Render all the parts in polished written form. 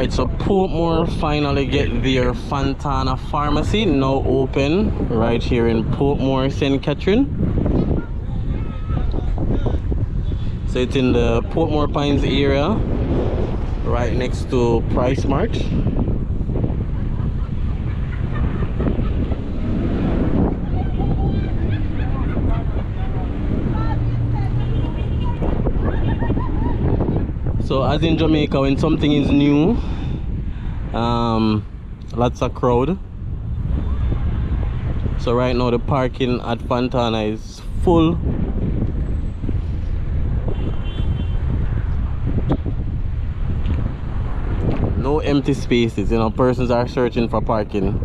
Alright, so Portmore finally get their Fontana pharmacy now open right here in Portmore, St. Catherine. So it's in the Portmore Pines area, right next to Price Mart. So as in Jamaica, when something is new, lots of crowd. So right now the parking at Fontana is full. No empty spaces, you know, persons are searching for parking.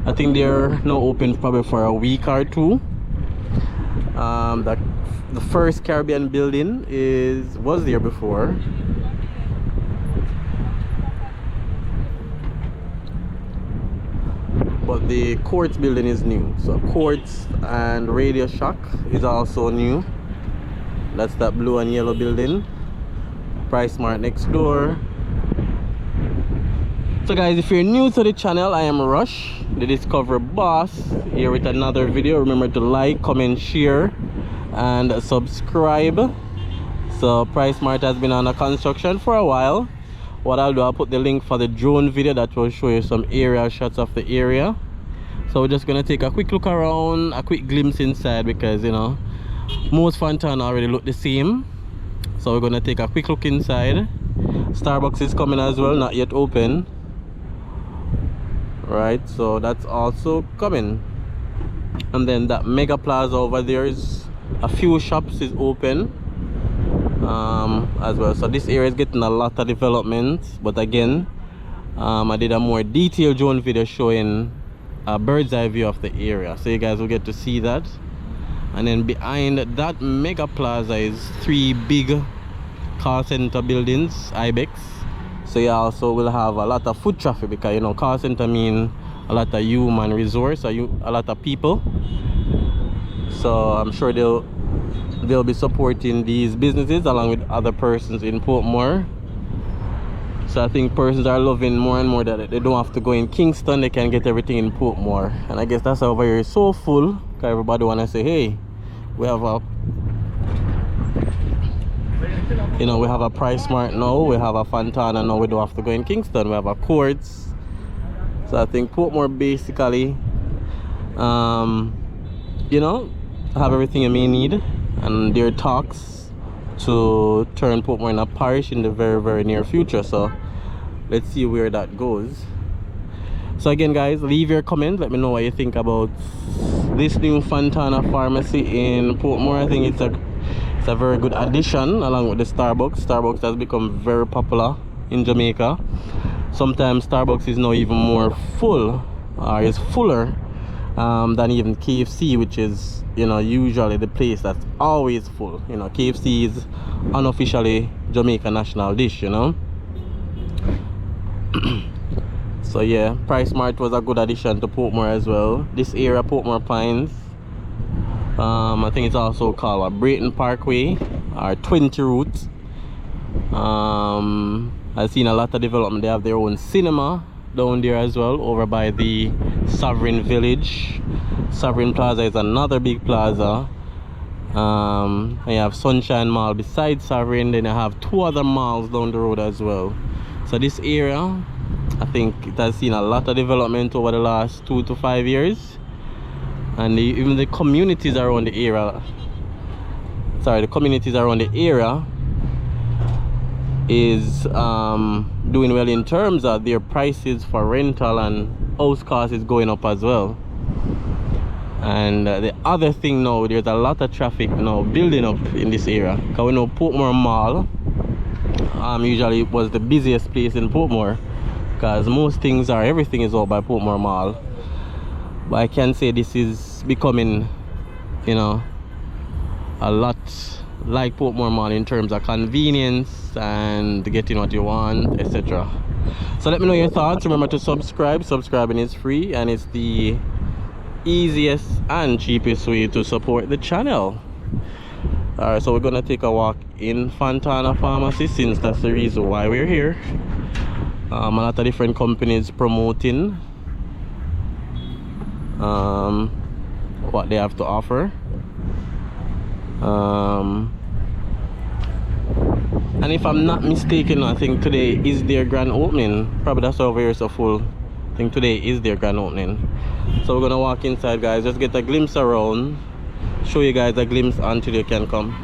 I think they're now open probably for a week or two. The first Caribbean building was there before. But the Quartz building is new. So Quartz and Radio Shack is also new. That's that blue and yellow building. Price Mart next door. So guys, if you're new to the channel, I am Rush, the Discover Boss, here with another video. Remember to like, comment, share and subscribe. So Price Mart has been under construction for a while. What I'll do, I'll put the link for the drone video that will show you some aerial shots of the area. So we're just gonna take a quick look around, a quick glimpse inside, because you know most Fontana already look the same. So we're gonna take a quick look inside. Starbucks is coming as well, not yet open. Right, so that's also coming. And then that mega plaza over there is a few shops is open as well. So this area is getting a lot of development, but again, I did a more detailed drone video showing a bird's eye view of the area, so you guys will get to see that. And then behind that mega plaza is 3 big call center buildings, Ibex. So you also will have a lot of foot traffic, because you know call center mean a lot of human resource, a lot of people. So I'm sure they'll be supporting these businesses along with other persons in Portmore. So I think persons are loving more and more that they don't have to go in Kingston, they can get everything in Portmore. And I guess that's why over here is so full, because everybody wanna say, hey, we have a, you know, we have a Price Mart now, we have a Fontana now, we don't have to go in Kingston, we have a Quartz. So I think Portmore basically, you know, have everything you may need. And there are talks to turn Portmore in a parish in the very, very near future. So let's see where that goes. So again guys, leave your comments, let me know what you think about this new Fontana pharmacy in Portmore. I think it's a very good addition along with the Starbucks. Starbucks has become very popular in Jamaica. Sometimes Starbucks is now even more full, or is fuller than even KFC, which is, you know, usually the place that's always full. You know, KFC is unofficially Jamaica national dish, you know. So yeah, Price Mart was a good addition to Portmore as well. This area, Portmore Pines, I think it's also called a Brayton Parkway or 20 route. I've seen a lot of development. They have their own cinema down there as well, over by the Sovereign Village. Sovereign Plaza is another big plaza. And you have Sunshine Mall beside Sovereign, then you have 2 other malls down the road as well. So this area, I think it has seen a lot of development over the last 2 to 5 years. And even the communities around the area, the communities around the area is doing well in terms of their prices for rental, and house cost is going up as well. And the other thing now, there's a lot of traffic now building up in this area, because we know Portmore Mall usually was the busiest place in Portmore, because everything is out by Portmore Mall. But I can say this is becoming, you know, a lot like Portmore Mall in terms of convenience and getting what you want, etc. So let me know your thoughts. Remember to subscribe. Subscribing is free, and it's the easiest and cheapest way to support the channel. Alright, so we're gonna take a walk in Fontana Pharmacy, since that's the reason why we're here. A lot of different companies promoting what they have to offer. And if I'm not mistaken, I think today is their grand opening. Probably that's why over here is so full. I think today is their grand opening. So we're gonna walk inside, guys, just get a glimpse around, show you guys a glimpse until you can come.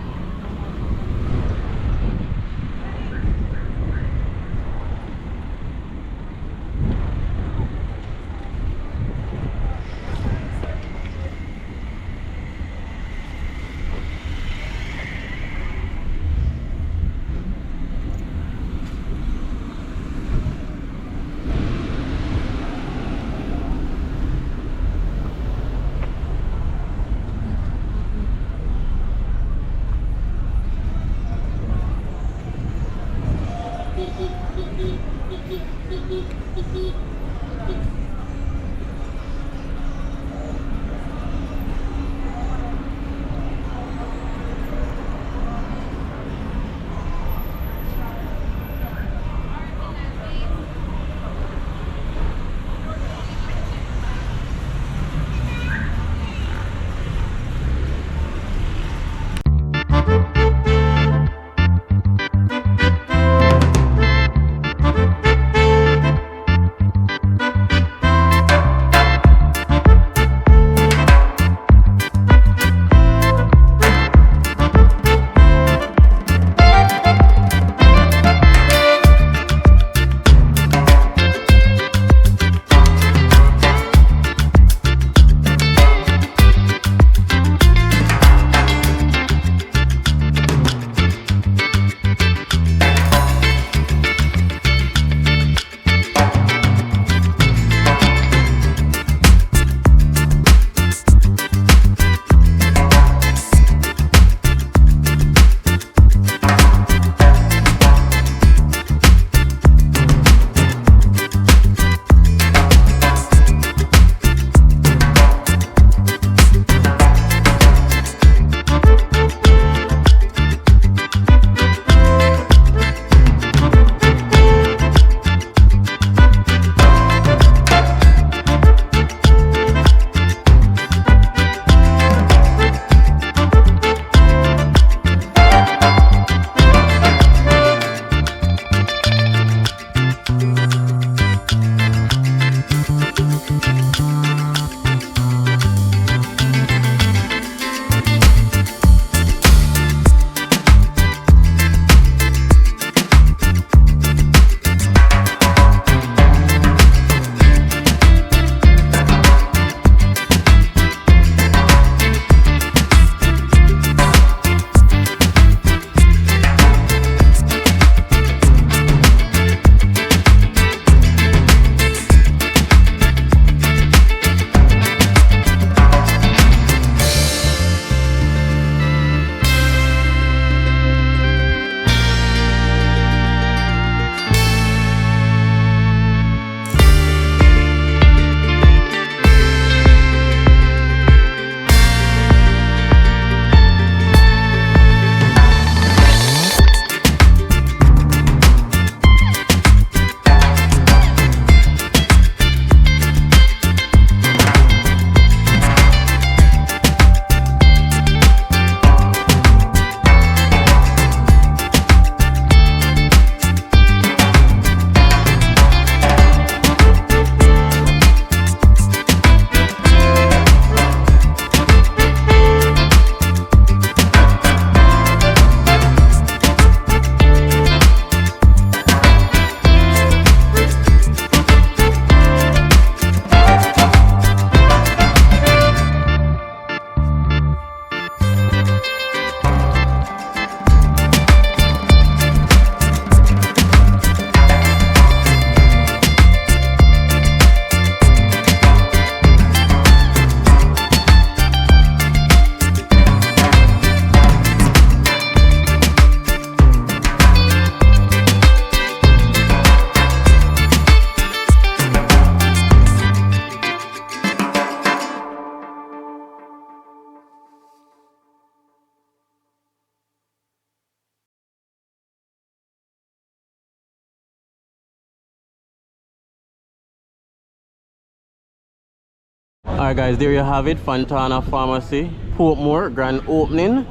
Alright guys, there you have it, Fontana Pharmacy, Portmore, grand opening.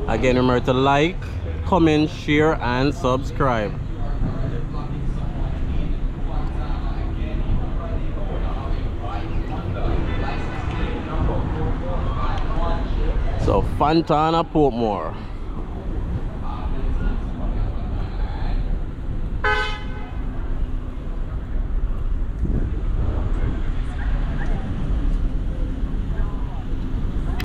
Again, remember to like, comment, share and subscribe. So Fontana, Portmore.